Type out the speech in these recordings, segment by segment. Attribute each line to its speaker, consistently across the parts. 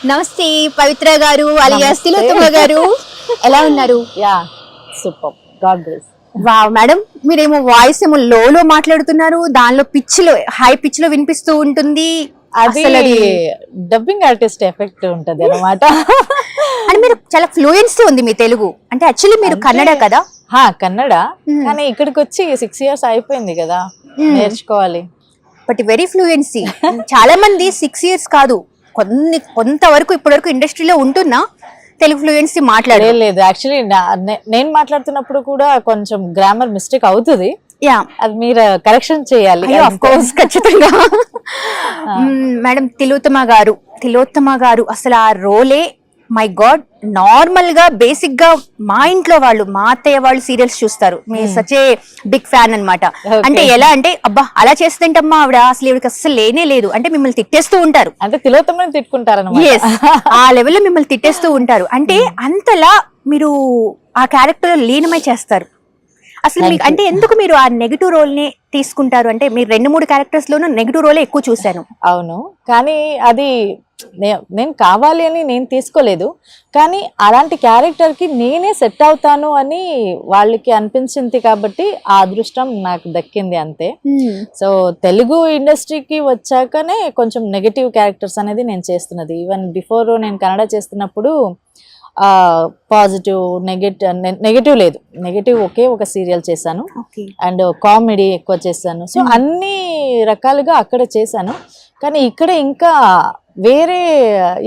Speaker 1: నమస్తే పవిత్ర గారు అలియాస్ తిలోత్తమ గారు, ఎలా ఉన్నారు?
Speaker 2: Yeah super, God bless.
Speaker 1: Wow madam, మీరేమో వాయిస్ ఏమో లో మాట్లాడుతున్నారు, దానిలో పిచ్ లో హై పిచ్ లో వినిపిస్తూ ఉంటుంది.
Speaker 2: అది డబ్బింగ్ ఆర్టిస్ట్ ఎఫెక్ట్ ఉంటది అన్నమాట.
Speaker 1: అని మీరు చాలా ఫ్లూయెన్సీ ఉంది మీ తెలుగు. అంటే యాక్చువల్లీ మీరు కన్నడ కదా?
Speaker 2: కన్నడ, కానీ ఇక్కడికి వచ్చి 6 years అయిపోయింది కదా, నేర్చుకోవాలి.
Speaker 1: But very fluency. చాలా మంది 6 years కాదు, కొంతవరకు ఇప్పటి వరకు ఇండస్ట్రీలో ఉంటున్నా తెలుగు ఫ్లూయెన్సీ
Speaker 2: లేదు. యాక్చువల్లీ నేను మాట్లాడుతున్నప్పుడు కూడా కొంచెం గ్రామర్ మిస్టేక్ అవుతుంది. అది మీరు కరెక్షన్ చేయాలి.
Speaker 1: ఆఫ్ కోర్స్, ఖచ్చితంగా. మేడం తిలోత్తమ గారు అసలు ఆ రోలే మై గాడ్. నార్మల్ గా బేసిక్ గా మా ఇంట్లో వాళ్ళు, మా అత్తయ్య వాళ్ళు సీరియల్స్ చూస్తారు. మీరు సచ్ ఏ బిగ్ ఫ్యాన్ అన్నమాట. అంటే ఎలా అంటే, అబ్బా అలా చేస్తుంటమ్మా ఆవిడ, అసలు ఇవిడికి అసలు లేనే లేదు అంటే మిమ్మల్ని తిట్టేస్తూ ఉంటారు.
Speaker 2: అంటే తిలోత్తమని తిట్టుకుంటారు,
Speaker 1: ఆ లెవెల్లో మిమ్మల్ని తిట్టేస్తూ ఉంటారు. అంటే అంతలా మీరు ఆ క్యారెక్టర్ లీనమై చేస్తారు. అసలు మీకు అంటే ఎందుకు మీరు ఆ నెగిటివ్ రోల్ ని తీసుకుంటారు? అంటే మీరు 2-3 క్యారెక్టర్స్ లోనూ నెగిటివ్ రోలే ఎక్కువ చూశాను.
Speaker 2: అవును, కానీ అది నేను కావాలి అని నేను తీసుకోలేదు. కానీ అలాంటి క్యారెక్టర్ కి నేనే సెట్ అవుతాను అని వాళ్ళకి అనిపించింది కాబట్టి ఆ అదృష్టం నాకు దక్కింది, అంతే. సో తెలుగు ఇండస్ట్రీకి వచ్చాకనే కొంచెం నెగటివ్ క్యారెక్టర్స్ అనేది నేను చేస్తున్నది. ఈవెన్ బిఫోర్ నేను కన్నడ చేస్తున్నప్పుడు పాజిటివ్ నెగటివ్ లేదు. నెగటివ్ ఒక సీరియల్ చేశాను, అండ్ కామెడీ ఎక్కువ చేశాను. సో అన్ని రకాలుగా అక్కడ చేశాను. కానీ ఇక్కడ ఇంకా వేరే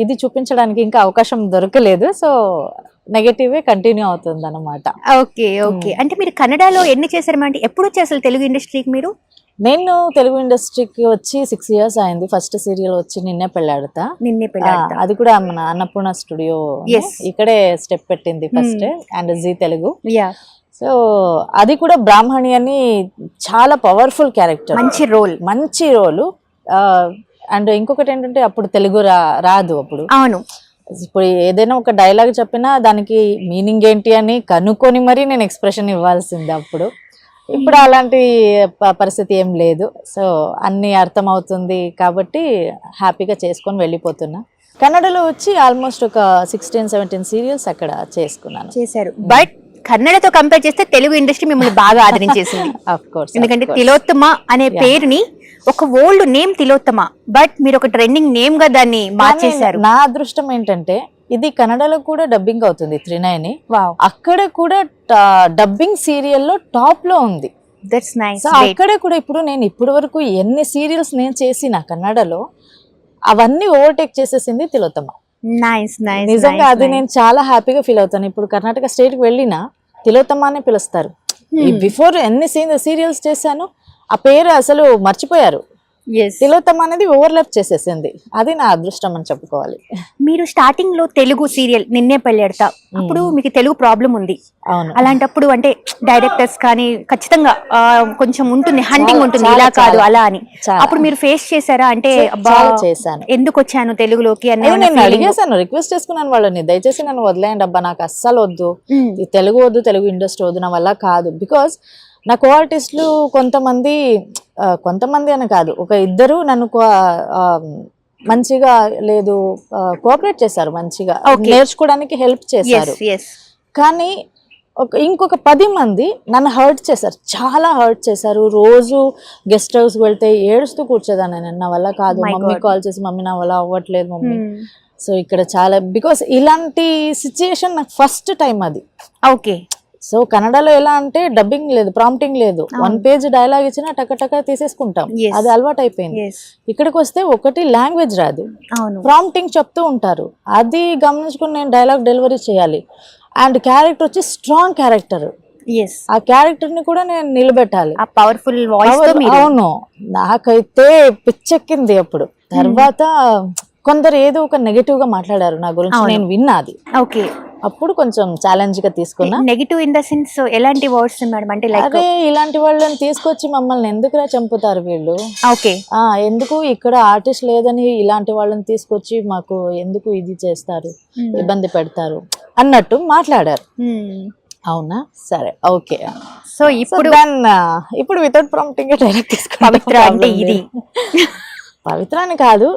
Speaker 2: ఇది చూపించడానికి ఇంకా అవకాశం దొరకలేదు. సో నెగటివే కంటిన్యూ అవుతుంది అన్నమాట.
Speaker 1: ఓకే. అంటే మీరు కన్నడలో ఎన్ని చేశారు? అంటే ఎప్పుడు వచ్చేసారు తెలుగు ఇండస్ట్రీకి మీరు?
Speaker 2: నేను తెలుగు ఇండస్ట్రీకి వచ్చి 6 years అయింది. ఫస్ట్ సీరియల్ వచ్చి నిన్నే పెళ్ళాడతా. అది కూడా మన అన్నపూర్ణ స్టూడియో ఇక్కడే స్టెప్ పెట్టింది first, and Zee Telugu. So అది కూడా బ్రాహ్మణి అని చాలా పవర్ఫుల్ క్యారెక్టర్, మంచి రోలు. అండ్ ఇంకొకటి ఏంటంటే, అప్పుడు తెలుగు రాదు అప్పుడు.
Speaker 1: అవును,
Speaker 2: ఇప్పుడు ఏదైనా ఒక డైలాగ్ చెప్పినా దానికి మీనింగ్ ఏంటి అని కనుక్కొని మరీ నేను ఎక్స్ప్రెషన్ ఇవ్వాల్సింది అప్పుడు. ఇప్పుడు అలాంటి పరిస్థితి ఏం లేదు. సో అన్ని అర్థమవుతుంది కాబట్టి హ్యాపీగా చేసుకొని వెళ్ళిపోతున్నా. కన్నడలో వచ్చి ఆల్మోస్ట్ ఒక 16-17 సీరియల్స్ అక్కడ చేశారు.
Speaker 1: బట్ కన్నడతో కంపేర్ చేస్తే తెలుగు ఇండస్ట్రీ మిమ్మల్ని బాగా ఆదరించేసింది.
Speaker 2: ఆఫ్ కోర్స్,
Speaker 1: ఎందుకంటే తిలోత్తమ అనే పేరుని, ఒక ఓల్డ్ నేమ్ తిలోత్తమ, బట్ మీరు ఒక ట్రెండింగ్ నేమ్ గా దాన్ని మార్చేశారు.
Speaker 2: నా అదృష్టం ఏంటంటే, ఇది కన్నడలో కూడా డబ్బింగ్ అవుతుంది 39. అక్కడ కూడా డబ్బింగ్ సీరియల్లో టాప్ లో ఉంది.
Speaker 1: That's nice.
Speaker 2: అక్కడ కూడా ఇప్పుడు నేను ఇప్పటి వరకు ఎన్ని సీరియల్స్ నేను చేసిన కన్నడలో అవన్నీ ఓవర్టేక్ చేసేసింది తిలోత్తమ. నిజంగా అది నేను చాలా హ్యాపీగా ఫీల్ అవుతాను. ఇప్పుడు కర్ణాటక స్టేట్ కి వెళ్ళినా తిలోత్తమ అనే పిలుస్తారు. బిఫోర్ ఎన్ని సీరియల్స్ చేశాను, ఆ పేరు అసలు మర్చిపోయారు. తిలోత్తమ అనేది ఓవర్లాప్ చేసేసింది. అది నా అదృష్టం అని చెప్పుకోవాలి.
Speaker 1: మీరు స్టార్టింగ్ లో తెలుగు సీరియల్ నిన్నే పెళ్ళాడతా, అప్పుడు మీకు తెలుగు ప్రాబ్లం ఉంది.
Speaker 2: అవును,
Speaker 1: అలాంటప్పుడు అంటే డైరెక్టర్స్ కానీ ఖచ్చితంగా కొంచెం ఉంటుంది, హంటింగ్ ఉంటుంది, ఇలా కాదు అలా అని. అప్పుడు మీరు ఫేస్ చేశారా? అంటే
Speaker 2: చేశాను,
Speaker 1: ఎందుకు వచ్చాను తెలుగులోకి అని
Speaker 2: నేను అడిగేసాను, రిక్వెస్ట్ చేసుకున్నాను వాళ్ళని, దయచేసి నన్ను వదిలేయండి అబ్బా, నాకు అస్సలు వద్దు, తెలుగు వద్దు, తెలుగు ఇండస్ట్రీ వద్దు, నా వల్ల కాదు. బికాస్ నా కో ఆర్టిస్టులు కొంతమంది అని కాదు, ఒక ఇద్దరు నన్ను మంచిగా లేదు కోఆపరేట్ చేశారు, మంచిగా నేర్చుకోవడానికి హెల్ప్ చేశారు. కానీ ఇంకొక 10 మంది నన్ను హర్ట్ చేశారు, చాలా హర్ట్ చేశారు. రోజు గెస్ట్ హౌస్ వెళ్తే ఏడుస్తూ కూర్చోదాన్ని, నేను నా వల్ల కాదు, మమ్మీ కాల్ చేసి మమ్మీ నా వల్ల అవ్వట్లేదు మమ్మీ. సో ఇక్కడ చాలా, బికాస్ ఇలాంటి సిచ్యుయేషన్ నాకు ఫస్ట్ టైం అది.
Speaker 1: ఓకే.
Speaker 2: సో కన్నడలో ఎలా అంటే డబ్బింగ్ లేదు, ప్రాంప్టింగ్ లేదు, 1 page డైలాగ్ ఇచ్చినా టక తీసేసుకుంటాం, అది అలవాటు అయిపోయింది. ఇక్కడికి వస్తే ఒకటి లాంగ్వేజ్ రాదు, ప్రాంప్టింగ్ చెప్తూ ఉంటారు, అది గమనించుకుని నేను డైలాగ్ డెలివరీ చేయాలి. అండ్ క్యారెక్టర్ వచ్చి స్ట్రాంగ్ క్యారెక్టర్, ఆ క్యారెక్టర్ ని కూడా నేను నిలబెట్టాలి,
Speaker 1: ఆ పవర్ఫుల్ వాయిస్.
Speaker 2: అవును, నాకైతే పిచ్చెక్కింది అప్పుడు. తర్వాత కొందరు ఏదో ఒక నెగటివ్ గా మాట్లాడారు నా గురించి, నేను విన్నా అది.
Speaker 1: ఓకే.
Speaker 2: అప్పుడు కొంచెం ఛాలెంజ్ గా తీసుకున్నా.
Speaker 1: నెగటివ్ ఇన్ ద సెన్స్ ఎలాంటి వర్డ్స్ మేడం? అంటే
Speaker 2: అదే ఇలాంటి వాళ్ళని తీసుకొచ్చి మమ్మల్ని ఎందుకురా చంపుతారు వీళ్ళు,
Speaker 1: ఓకే
Speaker 2: ఎందుకు ఇక్కడ ఆర్టిస్ట్ లేదని ఇలాంటి వాళ్ళని తీసుకొచ్చి మాకు ఎందుకు ఇది చేస్తారు, ఇబ్బంది పెడతారు అన్నట్టు మాట్లాడారు. అవునా, సరే, ఓకే.
Speaker 1: సో ఇప్పుడు
Speaker 2: వితౌట్ ప్రాంప్టింగ్ డైరెక్ట్
Speaker 1: పవిత్ర అంటే ఇది
Speaker 2: పవిత్ర అని కాదు,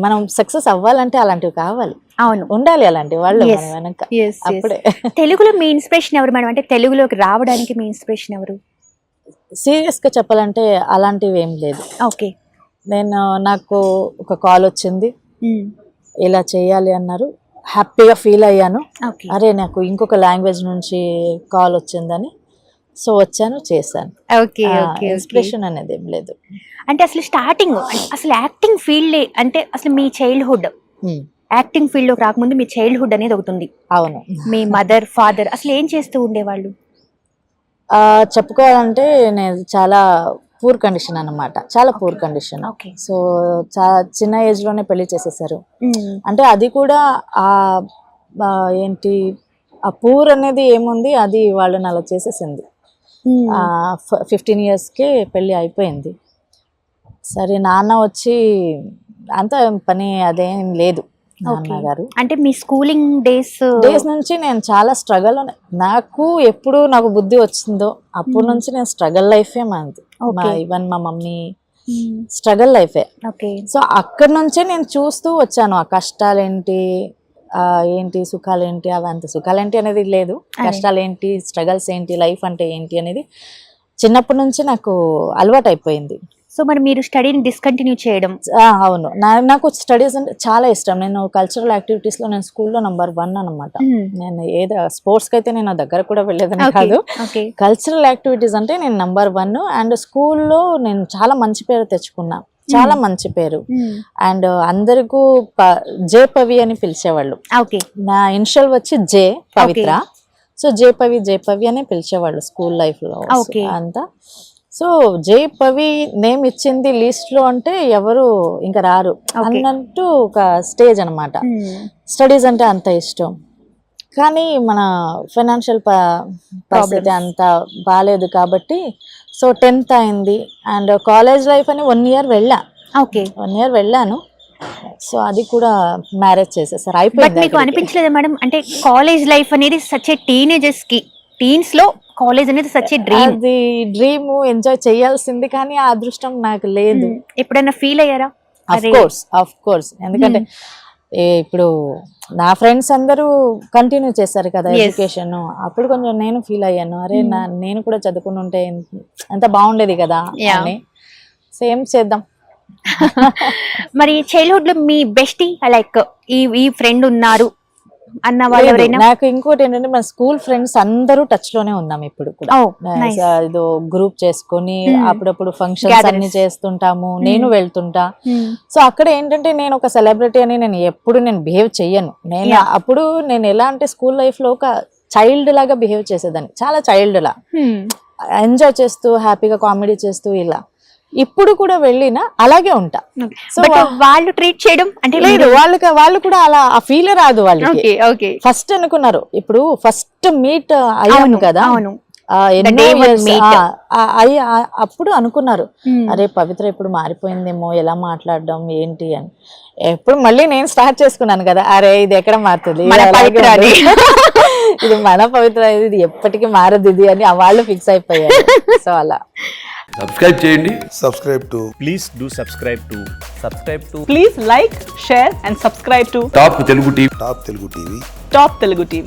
Speaker 2: మనం సక్సెస్ అవ్వాలంటే అలాంటివి కావాలి,
Speaker 1: అవును,
Speaker 2: ఉండాలి అలాంటి వాళ్ళు
Speaker 1: Yes.
Speaker 2: మన వెనక.
Speaker 1: Yes, yes.
Speaker 2: అప్పుడే
Speaker 1: తెలుగులో మీ ఇన్స్పిరేషన్ ఎవరు మేడం? అంటే తెలుగులోకి రావడానికి మీ ఇన్స్పిరేషన్ ఎవరు?
Speaker 2: సీరియస్ గా చెప్పాలంటే అలాంటివి ఏం లేదు.
Speaker 1: ఓకే.
Speaker 2: నాకు ఒక కాల్ వచ్చింది, ఇలా చేయాలి అన్నారు, హ్యాపీగా ఫీల్ అయ్యాను.
Speaker 1: ఓకే.
Speaker 2: అరే నాకు ఇంకొక లాంగ్వేజ్ నుంచి కాల్ వచ్చిందని, సో వచ్చాను, చేశాను.
Speaker 1: ఓకే. ఓకే.
Speaker 2: ఇన్స్పిరేషన్ అనేది ఏం లేదు.
Speaker 1: అంటే అసలు స్టార్టింగ్ అసలు యాక్టింగ్ ఫీల్డ్ అంటే అసలు మీ చైల్డ్హుడ్, యాక్టింగ్ ఫీల్డ్ లోకి రాకముందు మీ చైల్డ్హుడ్ అనేది ఒకటి ఉంది.
Speaker 2: అవును.
Speaker 1: మీ మదర్ ఫాదర్ అసలు ఏం చేస్తూ ఉండేవాళ్ళు?
Speaker 2: చెప్పుకోవాలంటే నేను చాలా పూర్ కండిషన్ అన్నమాట, చాలా పూర్ కండిషన్.
Speaker 1: ఓకే.
Speaker 2: సో చిన్న ఏజ్ లోనే పెళ్లి చేసేసారు. అంటే అది కూడా ఏంటి, ఆ పూర్ అనేది ఏముంది, అది వాళ్ళని అలా చేసేసింది. 15 yearsకే పెళ్ళి అయిపోయింది. సరే నాన్న వచ్చి అంత పని అదేం లేదు నాన్నగారు.
Speaker 1: అంటే మీ స్కూలింగ్ డేస్
Speaker 2: నుంచి నేను చాలా స్ట్రగల్, నాకు బుద్ధి వచ్చిందో అప్పటి నుంచి నేను స్ట్రగల్ లైఫే మాది. ఈవెన్ మా మమ్మీ స్ట్రగల్ లైఫే.
Speaker 1: ఓకే.
Speaker 2: సో అక్కడి నుంచే నేను చూస్తూ వచ్చాను, ఆ కష్టాలేంటి, ఏంటి సుఖాలేంటి, అవంత సుఖాలేంటి అనేది లేదు, కష్టాలేంటి, స్ట్రగల్స్ ఏంటి, లైఫ్ అంటే ఏంటి అనేది చిన్నప్పటి నుంచి నాకు అలవాటు అయిపోయింది.
Speaker 1: సో మరి మీరు స్టడీని డిస్కంటిన్యూ చేయడం?
Speaker 2: అవును, నాకు స్టడీస్ అంటే చాలా ఇష్టం. నేను కల్చరల్ యాక్టివిటీస్ లో నేను స్కూల్లో నంబర్ 1 అనమాట. నేను స్పోర్ట్స్ కి అయితే నేను దగ్గర కూడా వెళ్ళేదని కాదు, కల్చరల్ యాక్టివిటీస్ అంటే నేను నంబర్ 1. అండ్ స్కూల్లో నేను చాలా మంచి పేరు తెచ్చుకున్నా, చాలా మంచి పేరు. అండ్ అందరికీ జే పవి అని పిలిచేవాళ్ళు. నా ఇనిషియల్ వచ్చి జే పవిత్ర, సో జే పవి అనే పిలిచేవాళ్ళు స్కూల్ లైఫ్ లో అంతా. సో జే పవి నేమ్ ఇచ్చింది లిస్ట్ లో అంటే ఎవరు ఇంకా రారు అన్నట్టు ఒక స్టేజ్ అనమాట. స్టడీస్ అంటే అంత ఇష్టం, కానీ మన ఫైనాన్షియల్ పరిస్థితి అంత బాగాలేదు కాబట్టి సో 10th అయింది. అండ్ కాలేజ్ లైఫ్ అని 1 year వెళ్ళా. 1 year వెళ్ళాను. సో అది కూడా మ్యారేజ్ చేసేసారు, అయిపోయింది.
Speaker 1: మీకు అనిపించలేదా మేడం, అంటే కాలేజ్ లైఫ్ అనేది సచ్ ఏ టీన్స్ లో కాలేజ్ అనేది సచ్ ఏ డ్రీమ్,
Speaker 2: అది డ్రీమ్ ఎంజాయ్ చేయాల్సింది, కానీ ఆ అదృష్టం నాకు లేదు.
Speaker 1: ఎప్పుడైనా ఫీల్ అయ్యారా?
Speaker 2: ఆఫ్ కోర్స్, ఎందుకంటే ఇప్పుడు నా ఫ్రెండ్స్ అందరూ కంటిన్యూ చేశారు కదా ఎడ్యుకేషన్, అప్పుడు కొంచెం నేను ఫీల్ అయ్యాను, అరే నేను కూడా చదువుకుని ఉంటే ఎంత బాగుండేది కదా అని. సేమ్ చేద్దాం.
Speaker 1: మరి చైల్డ్హుడ్ లో మీ బెస్టీ లైక్ ఈ ఫ్రెండ్ ఉన్నారు అన్న వాళ్ళు ఎవరైనా?
Speaker 2: నాకు ఇంకోటి ఏంటంటే మన స్కూల్ ఫ్రెండ్స్ అందరూ టచ్ లోనే ఉన్నాం ఇప్పుడు కూడా. ఏదో గ్రూప్ చేసుకొని అప్పుడప్పుడు ఫంక్షన్స్ అన్ని చేస్తుంటాము, నేను వెళ్తుంటా. సో అక్కడ ఏంటంటే నేను ఒక సెలబ్రిటీ అని నేను ఎప్పుడు బిహేవ్ చెయ్యను. అప్పుడు నేను ఎలా అంటే స్కూల్ లైఫ్ లో ఒక చైల్డ్ లాగా బిహేవ్ చేసేదాన్ని, చాలా చైల్డ్ లా ఎంజాయ్ చేస్తూ హ్యాపీగా కామెడీ చేస్తూ ఇలా. ఇప్పుడు కూడా వెళ్ళినా అలాగే ఉంటా. సో
Speaker 1: వాళ్ళు ట్రీట్ చేయడం అంటే
Speaker 2: లేదు, వాళ్ళు కూడా అలా ఆ ఫీల్ రాదు వాళ్ళకి. ఫస్ట్ అనుకున్నారు, ఇప్పుడు ఫస్ట్ మీట్ అయ్యాము కదా, అప్పుడు అనుకున్నారు అరే పవిత్ర ఇప్పుడు మారిపోయిందేమో, ఎలా మాట్లాడడం ఏంటి అని. ఎప్పుడు మళ్ళీ నేను స్టార్ట్ చేసుకున్నాను కదా, అరే ఇది ఎక్కడ మారుతుంది, ఇది మన పవిత్ర, ఇది ఎప్పటికీ మారదు ఇది అని వాళ్ళు ఫిక్స్ అయిపోయారు. సో అలా
Speaker 3: సబ్స్క్రైబ్ చేయండి.
Speaker 4: Please do subscribe to. Please like, share and subscribe to
Speaker 3: top Telugu TV.
Speaker 4: Top Telugu TV.